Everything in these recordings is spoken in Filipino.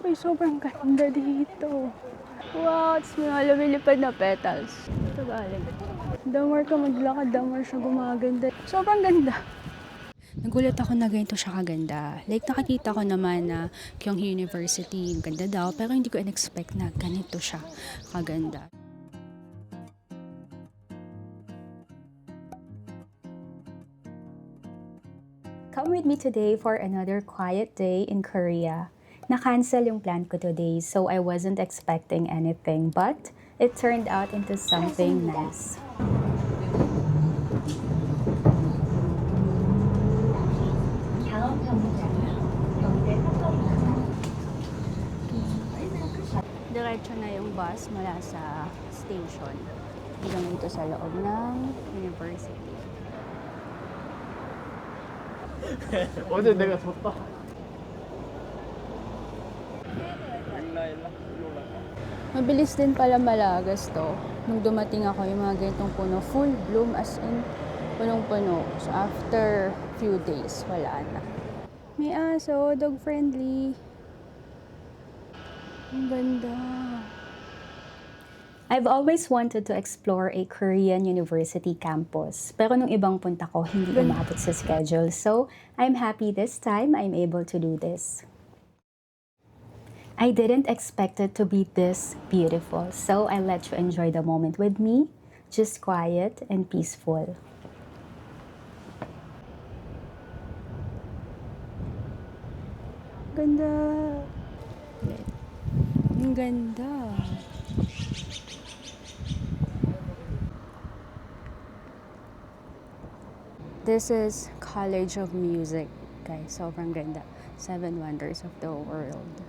Uy, sobrang ganda dito. Wow, it's mga lumilipad na petals. Ito galing. The more ka maglakad, the more siya gumaganda. Sobrang ganda. Nagulat ako na ganito siya kaganda. Like, nakakita ko naman na Kyung University, ganda daw, pero hindi ko in-expect na ganito siya kaganda. Come with me today for another quiet day in Korea. Na-cancel yung plan ko today, so I wasn't expecting anything, but it turned out into something nice. Diretso na yung bus mula sa station hanggang dito sa loob ng university. 어제 내가 졌다. Mabilis din pala malagas to. Nung dumating ako, yung mga ganitong puno, full bloom as in punong-puno. So after few days, wala na. May aso, dog friendly. Ang ganda. I've always wanted to explore a Korean university campus, pero nung ibang punta ko, hindi umabot sa schedule. So, I'm happy this time I'm able to do this. I didn't expect it to be this beautiful, so I let you enjoy the moment with me, just quiet and peaceful. Ganda. Ang ganda. This is College of Music, guys. Sobrang ganda. 7 Wonders of the World.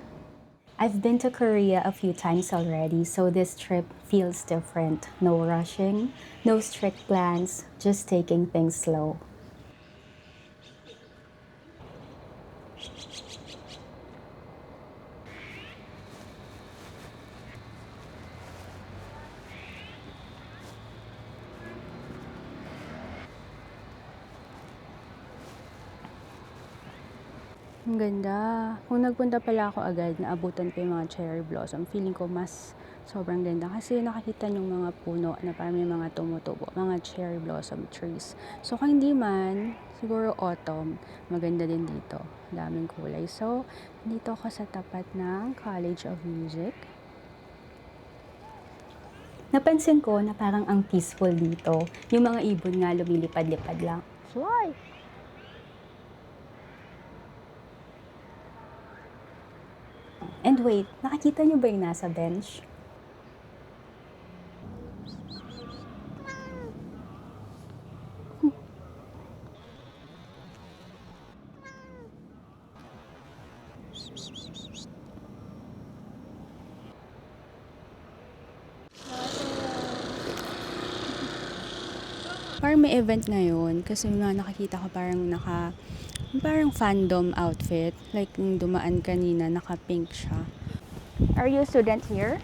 I've been to Korea a few times already, so this trip feels different. No rushing, no strict plans, just taking things slow. Ang ganda. Kung nagpunta pala ako agad, naabutan ko yung mga cherry blossom. Feeling ko mas sobrang ganda. Kasi nakakita yung mga puno na parang may mga tumutubo. Mga cherry blossom trees. So kung hindi man, siguro autumn, maganda din dito. Daming kulay. So, dito ako sa tapat ng College of Music. Napansin ko na parang ang peaceful dito. Yung mga ibon nga lumilipad-lipad lang. Fly! And wait, nakakita niyo ba yung nasa bench? Parang may event ngayon kasi yung mga nakakita ko parang fandom outfit. Like yung dumaan kanina, naka-pink siya. Are you a student here?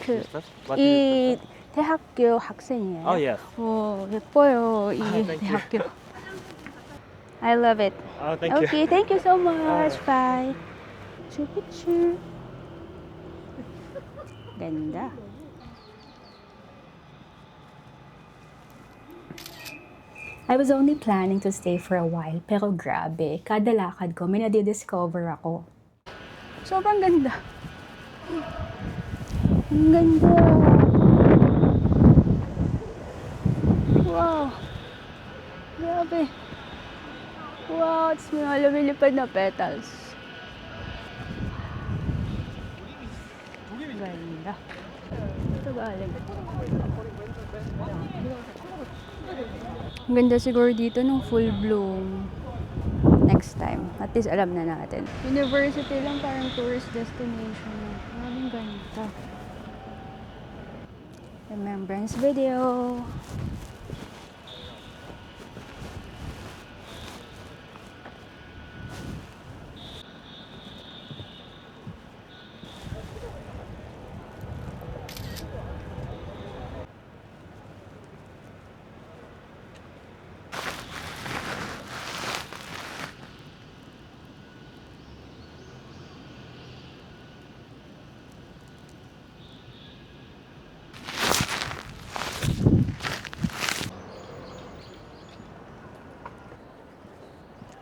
그, What 이 대학교 학생이에요? Oh yes. 오, 예뻐요, 이 thank you. 대학교. I love it. Oh, thank you. Okay, thank you so much. Bye. Picture. Ganda. I was only planning to stay for a while, pero grabe, kada lakad ko, may nadidiscover ako. Sobrang ganda. Ang ganda. Wow. Grabe. Wow, it's mga lumilipad na petals. Ganda. Ito galing. Ang ganda siguro dito nung full bloom. Next time. At least alam na natin. University lang parang tourist destination. Maraming ganda. Remembrance video.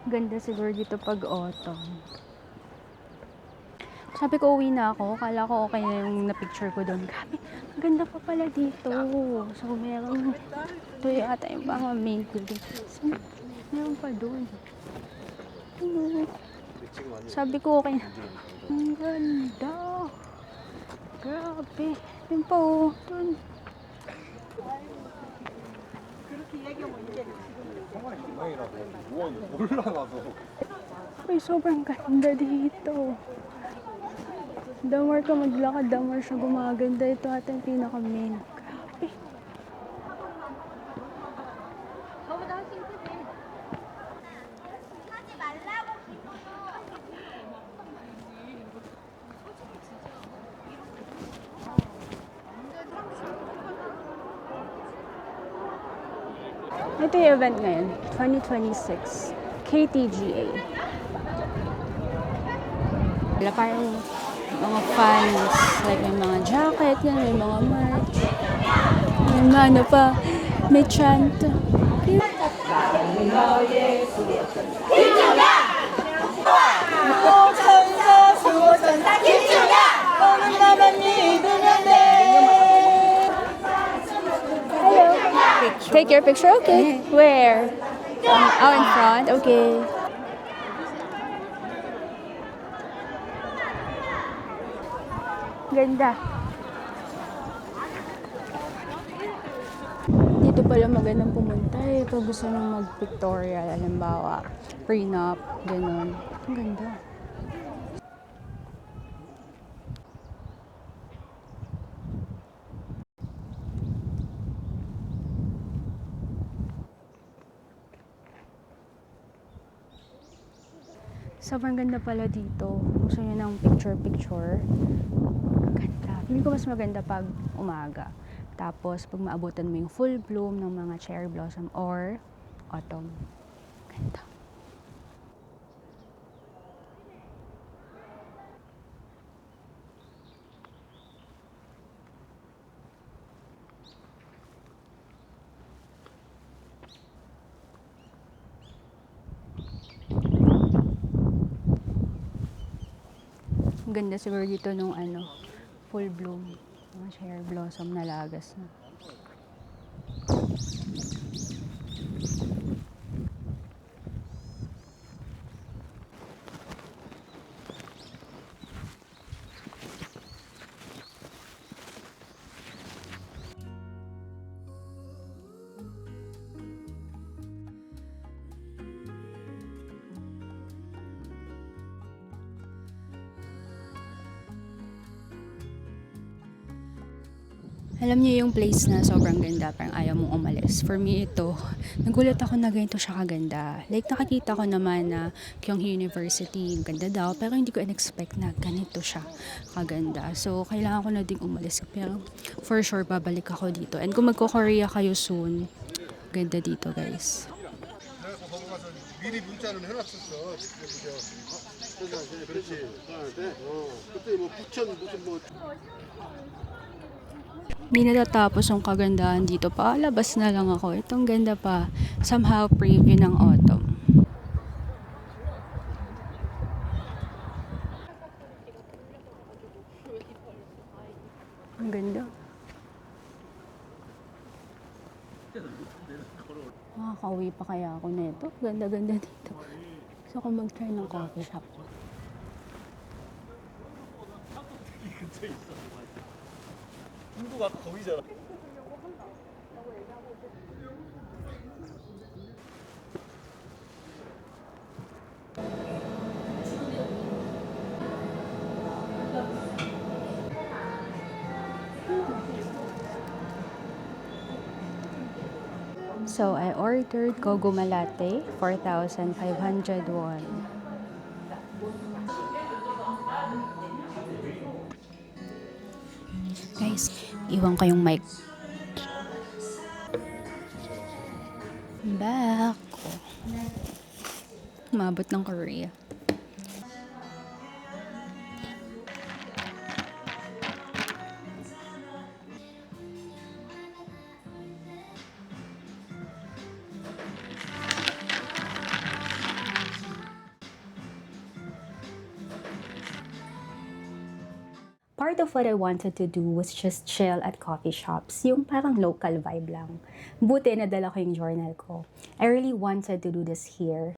Ganda siguro dito pag autumn. Sabi ko uwi na ako. Kala ko okay na yung na-picture ko doon. Grabe, ang ganda pa pala dito. So, meron. Ito yata yung mga main building. So, meron pa doon. Ano? Sabi ko okay na. Ang ganda. Grabe. Yun pa oh. Doon. Ay, sobrang ganda dito. The more ka maglakad, the more siya gumaganda. Ito ata yung pinaka-main. Grabe. Ito yung event ngayon, 2026, KTGA. Wala parang mga fans, like may mga jacket, yan, may mga merch. May mga ano pa, may chant. Hello. Take your picture? Okay. Where? Out in front? Okay. Ganda. Dito pala magandang pumunta eh. Pag gusto nyo mag-pictorial, halimbawa, prenup, ganun. Ang ganda. Sobrang ganda pala dito. Gusto nyo ng picture-picture. Ganda. Hindi ko mas maganda pag umaga. Tapos, pag maabutan mo yung full bloom ng mga cherry blossom or autumn. Ganda. Ganda siguro dito nung full bloom. Mga cherry blossom na lagas na. Alam niyo yung place na sobrang ganda, parang ayaw mong umalis. For me ito, nagulat ako na ganito siya kaganda. Like nakakita ko naman na Kyung-hee University, yung ganda daw, pero hindi ko in-expect na ganito siya kaganda. So kailangan ko na ding umalis. Pero for sure, babalik ako dito. And kung magko-Korea kayo soon, ganda dito guys. 내가 넘어가서 미리 문자는 해놨었어. 그렇지. 그때 뭐 부천 무슨 뭐. Hindi natatapos yung kagandahan dito pa. Labas na lang ako. Itong ganda pa. Somehow preview ng autumn. Ang ganda. Makakauwi pa kaya ako nito. Ganda-ganda dito. Gusto ko mag-try ng coffee shop. 인도가 아까 거기잖아. So, I ordered Goguma Latte, 4,500 won. Guys, iwan ko yung mic. Back. Umabot ng Korea. Part of what I wanted to do was just chill at coffee shops, yung parang local vibe lang. Buti nadala ko yung journal ko. I really wanted to do this here.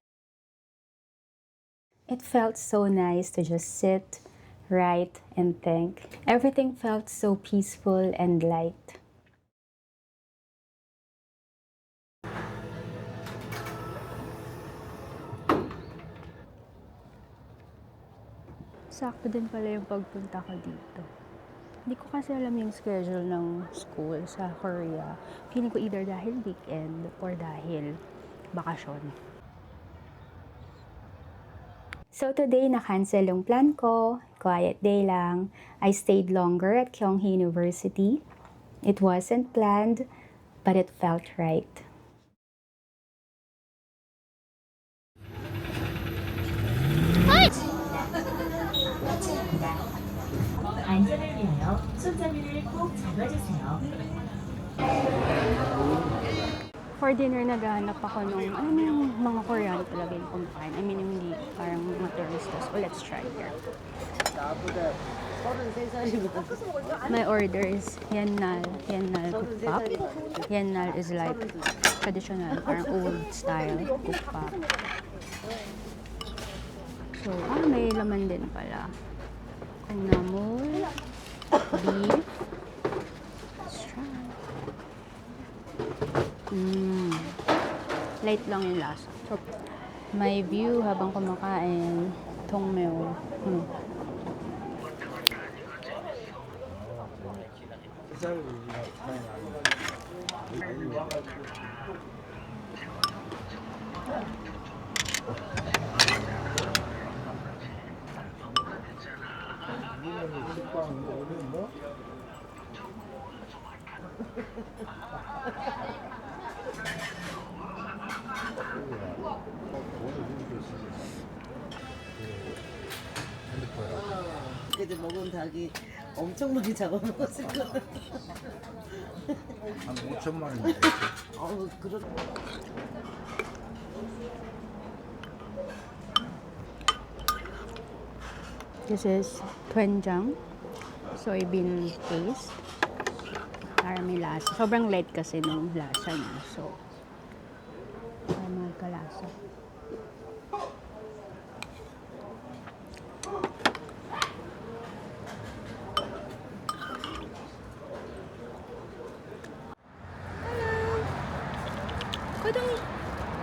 It felt so nice to just sit, write, and think. Everything felt so peaceful and light. Sakto din pala yung pagpunta ko dito. Hindi ko kasi alam yung schedule ng school sa Korea. Feeling ko either dahil weekend or dahil bakasyon. So today, na-cancel yung plan ko. Quiet day lang. I stayed longer at Kyunghee University. It wasn't planned, but it felt right. 안전을 위하여 손잡이를 꼭 잡아주세요. For dinner, naghahanap ako nung, ano yung mga Koreano talaga yung kumakain. I mean, hindi parang mga turistas. Oh, let's try here. My order is Yennal Kukbap. Yennal is like traditional, parang old style Kukbap. So, may laman din pala. Gnamul, beef. Let's try. Light lang yung lasa. So, my view habang kumakain, tongmyo. 그때 먹은 닭이 엄청 많이 잡아먹었을 거야. 한 5천만 원. 그런. This is doenjang, soybean paste. Para may lasa. Sobrang light kasi nung lasa niya. So, para magkalasa. Kodongi!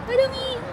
Kodongi!